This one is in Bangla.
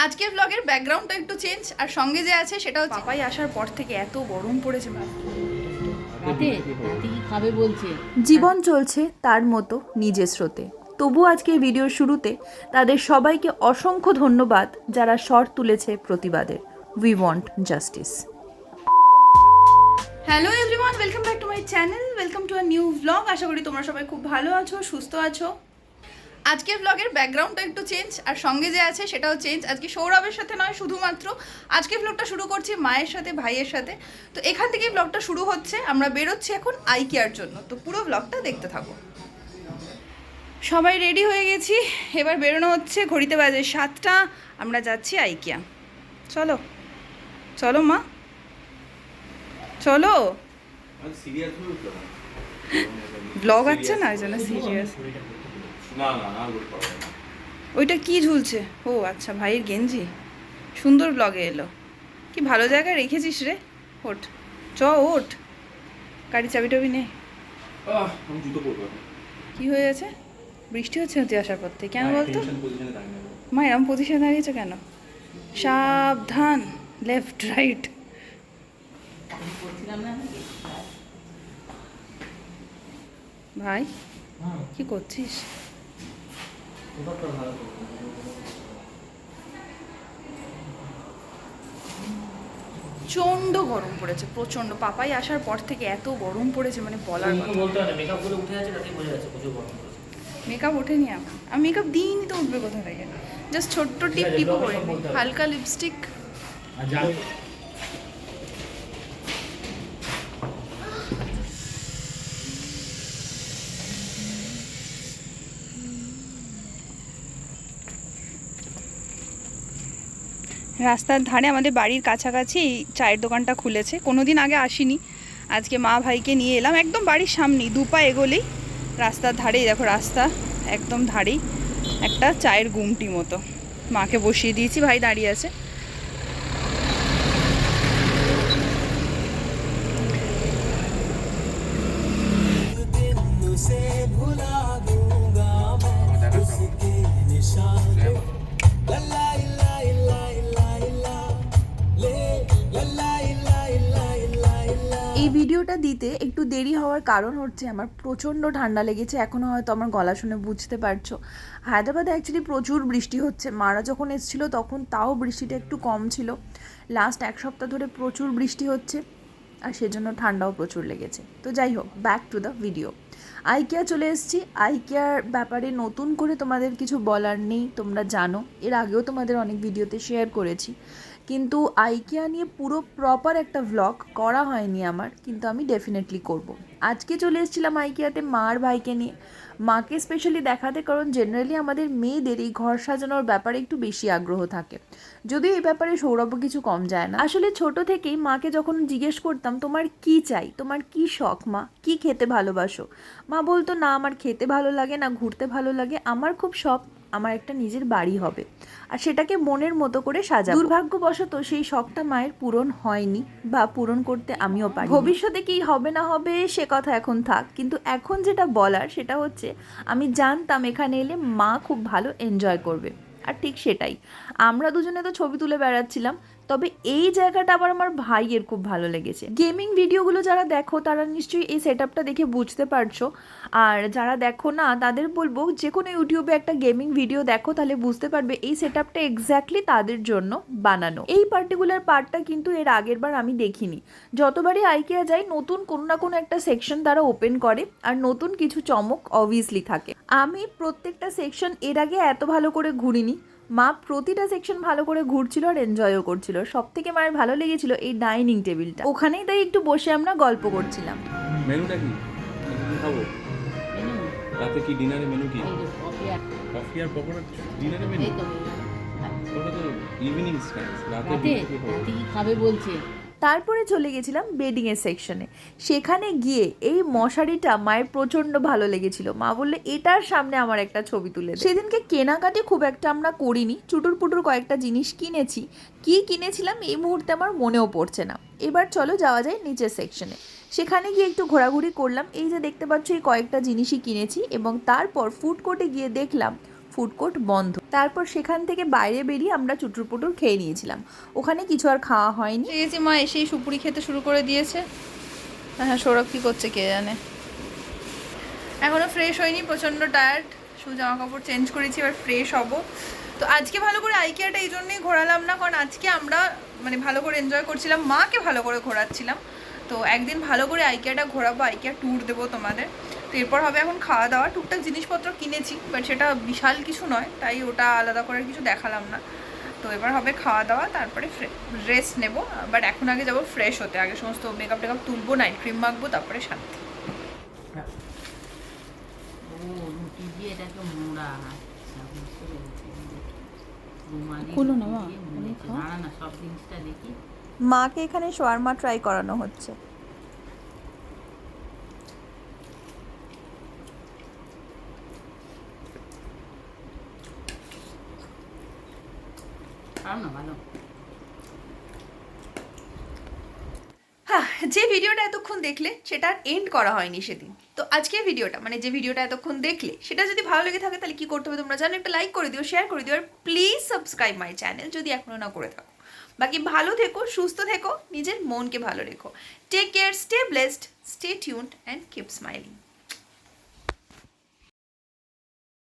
আজকের ব্লগের ব্যাকগ্রাউন্ডটা একটু চেঞ্জ, আর সঙ্গে যে আছে সেটা হচ্ছে পাপাই আসার পর থেকে এত গরম পড়েছে। খাবে বলছে। জীবন চলছে তার মতো নিজের স্রোতে। তবু আজকে ভিডিওর শুরুতে তাদের সবাইকে অসংখ্য ধন্যবাদ যারা স্বর তুলেছে প্রতিবাদের। We want justice. Hello everyone, welcome back to my channel, welcome to a new vlog. আশা করি তোমরা সবাই খুব ভালো আছো, সুস্থ আছো। আজকের ব্লগের ব্যাকগ্রাউন্ডটা একটু চেঞ্জ, আর সঙ্গে যে আছে সেটাও চেঞ্জ। আজকে সৌরভের সাথে নয়, শুধুমাত্র আজকে ব্লগটা শুরু করছি মায়ের সাথে, ভাইয়ের সাথে। তো এখান থেকেই ব্লগটা শুরু হচ্ছে। আমরা বেরোচ্ছি এখন আইকিয়ার জন্য, তো পুরো ব্লগটা দেখতে থাকো। সবাই রেডি হয়ে গেছি, এবার বেরোনো হচ্ছে। ঘড়িতে বাজে 7টা, আমরা যাচ্ছি আইকিয়া। চলো চলো মা, চলো। ব্লগ আছে না, ওই জন্য সিরিয়াস। ওইটা কি ঝুলছে? ও আচ্ছা, ভাইয়ের গেঞ্জি। সুন্দর ব্লগে এলো। কি ভালো জায়গায় রেখেছিস রে। ওঠ, ওঠ। গাড়ি চাবি টাবি নেই। কি হয়ে গেছে? বৃষ্টি হচ্ছে তুই আসার পর থেকে, কেন বলতো? মা এরম পজিশনে দাঁড়িয়েছো কেন? সাবধান, লেফট রাইট। ভাই কি করছিস? প্রচন্ড গরম পড়েছে, প্রচন্ড। পাপাই আসার পর থেকে এত গরম পড়েছে, মানে বলার কথা। মেকআপ ওঠেনি আমার, আমি মেকআপ দিইনি তো উঠবে কোথা থেকে? জাস্ট ছোট্ট টিপও করিনি, হালকা লিপস্টিক। রাস্তার ধারে আমাদের বাড়ির কাছাকাছি চায়ের দোকানটা খুলেছে। কোনো দিন আগে আসিনি, আজকে মা ভাইকে নিয়ে এলাম। একদম বাড়ির সামনেই, 2 পা এগোলেই রাস্তার ধারেই, দেখো রাস্তা একদম ধারেই একটা চায়ের গুমটি মতো। মাকে বসিয়ে দিয়েছি, ভাই দাঁড়িয়ে আছে। এই ভিডিওটা দিতে একটু দেরি হওয়ার কারণ হচ্ছে আমার প্রচণ্ড ঠান্ডা লেগেছে। এখনও হয়তো আমার গলা শুনে বুঝতে পারছো। হায়দ্রাবাদে অ্যাকচুয়ালি প্রচুর বৃষ্টি হচ্ছে। মারা যখন এসেছিলো তখন তাও বৃষ্টিটা একটু কম ছিল। লাস্ট 1 সপ্তাহ ধরে প্রচুর বৃষ্টি হচ্ছে, আর সেজন্য ঠান্ডাও প্রচুর লেগেছে। তো যাই হোক, back to the video. IKEA চলে এসেছি। আইকিয়ার ব্যাপারে নতুন করে তোমাদের কিছু বলার নেই, তোমরা জানো। এর আগেও তোমাদের অনেক ভিডিওতে শেয়ার করেছি, কিন্তু আইকিয়া নিয়ে পুরো প্রপার একটা ভ্লগ করা হয়নি আমার, কিন্তু আমি ডেফিনেটলি করব। আজকে চলে এসেছিলাম আইকিয়াতে মা আর ভাইকে নিয়ে। মাকে স্পেশালি দেখাতে, কারণ জেনারেলি আমাদের মেয়েদের এই ঘর সাজানোর ব্যাপারে একটু বেশি আগ্রহ থাকে, যদিও এই ব্যাপারে সৌরভ কিছু কম যায় না। আসলে ছোট থেকেই মাকে যখন জিজ্ঞেস করতাম তোমার কি চাই, তোমার কি শখ মা, কি খেতে ভালোবাসো, মা বলতো না আমার খেতে ভালো লাগে না, ঘুরতে ভালো লাগে, আমার খুব শখ আমার একটা নিজের বাড়ি হবে, আর সেটাকে মনের মতো করে সাজাবো। দুর্ভাগ্যবশত সেই শখটা মায়ের পূরণ হয়নি, বা পূরণ করতে আমিও পারি। ভবিষ্যতে কি হবে না হবে সে কথা এখন থাক, কিন্তু এখন যেটা বলার সেটা হচ্ছে আমি জানতাম এখানে এলে মা খুব ভালো এনজয় করবে, আর ঠিক সেটাই। আমরা দুজনে তো ছবি তুলে বেড়াচ্ছিলাম, তবে এই জায়গাটা আবার আমার ভাইয়ের খুব ভালো লেগেছে। গেমিং ভিডিওগুলো যারা দেখো তারা নিশ্চয়ই এই সেটআপটা দেখে বুঝতে পারছো, আর যারা দেখো না তাদের বলবো যে কোনো ইউটিউবে একটা গেমিং ভিডিও দেখো, তাহলে বুঝতে পারবে এই সেটআপটা এক্স্যাক্টলি তাদের জন্য বানানো। এই পার্টিকুলার পার্টটা কিন্তু এর আগের বার আমি দেখিনি। যতবারই আইকিয়া যাই নতুন কোনো না কোনো একটা সেকশন তারা ওপেন করে, আর নতুন কিছু চমক অবভিয়াসলি থাকে। আমি প্রত্যেকটা সেকশন এর আগে এত ভালো করে ঘুরিনি। মা প্রতিটা সেকশন ভালো করে ঘুরছিল আর এনজয়ও করছিল। সব থেকে মায়ের ভালো লেগেছিল এই ডাইনিং টেবিলটা, ওখানেই তাই একটু বসে আমরা গল্প করছিলাম। মেনুটা কি খাবো রাতে? কি ডিনারে মেনু কি? কফি আর পকোড়া ডিনারে মেনু? ওটা তো ইভিনিং স্ন্যাক্স, রাতে কি খাবে বলছে। তারপরে চলে গেছিলাম বেডিংয়ের সেকশনে। সেখানে গিয়ে এই মশারিটা মায়ের প্রচণ্ড ভালো লেগেছিল। মা বললে এটার সামনে আমার একটা ছবি তুলে দে। সেদিনকে কেনাকাটি খুব একটা আমরা করিনি, চুটুর পুটুর কয়েকটা জিনিস কিনেছি। কি কিনেছিলাম এই মুহূর্তে আমার মনেও পড়ছে না। এবার চলো যাওয়া যায় নিচের সেকশনে। সেখানে গিয়ে একটু ঘোরাঘুরি করলাম। এই যে দেখতে পাচ্ছ এই কয়েকটা জিনিসই কিনেছি, এবং তারপর ফুড কোর্টে গিয়ে দেখলাম ফুড কোর্ট বন্ধ। তারপর সেখান থেকে বাইরে বেরিয়ে আমরা চুটুর পুটুর খেয়ে নিয়েছিলাম, ওখানে কিছু আর খাওয়া হয়নি। এই যে মা এসেই সুপুরি খেতে শুরু করে দিয়েছে। হ্যাঁ, সৌরভ কী করছে কে জানে। এখনও ফ্রেশ হয়নি, প্রচণ্ড টায়ার্ড। শুধু জামা কাপড় চেঞ্জ করেছি, এবার ফ্রেশ হব। তো আজকে ভালো করে আইকিয়াটা এই জন্যই ঘোরালাম না, কারণ আজকে আমরা মানে ভালো করে এনজয় করছিলাম, মাকে ভালো করে ঘোরাচ্ছিলাম। তো একদিন ভালো করে আইকিয়াটা ঘোরাবো, আইকিয়া ট্যুর দেবো তোমাদের। তো এরপর হবে এখন খাওয়া দাওয়া। টুকটাক জিনিসপত্র কিনেছি, বাট সেটা বিশাল কিছু নয়, তাই ওটা আলাদা করে কিছু দেখালাম না। তো এবার হবে খাওয়া দাওয়া, তারপরে রেস্ট নেব। বাট এখন আগে যাবো ফ্রেশ হতে, আগে সমস্ত মেকআপ টেকআপ তুলবো, নাইট ক্রিম মাখবো, তারপরে শান্তি। রুটি দিয়ে এটাকে মোড়া। খুলো না মা, দাঁড়া না, সব জিনিসটা দেখি। মাকে এখানে শোয়ারমা ট্রাই করানো হচ্ছে। খাও না, ভালো। হ্যাঁ, যে ভিডিওটা এতক্ষণ দেখলে সেটা এন্ড করা হয়নি সেদিন। তো আজকের ভিডিওটা মানে যে ভিডিওটা এতক্ষণ দেখলে সেটা যদি ভালো লেগে থাকে তাহলে কি করতে হবে তোমরা জানো, একটা লাইক করে দিও, শেয়ার করে দিও, আর প্লিজ সাবস্ক্রাইব মাই চ্যানেল যদি এখনো না করে থাকো। বাকি ভালো থেকো, সুস্থ থেকো, নিজের মনকে ভালো রেখো। Take care, stay blessed, stay tuned and keep smiling.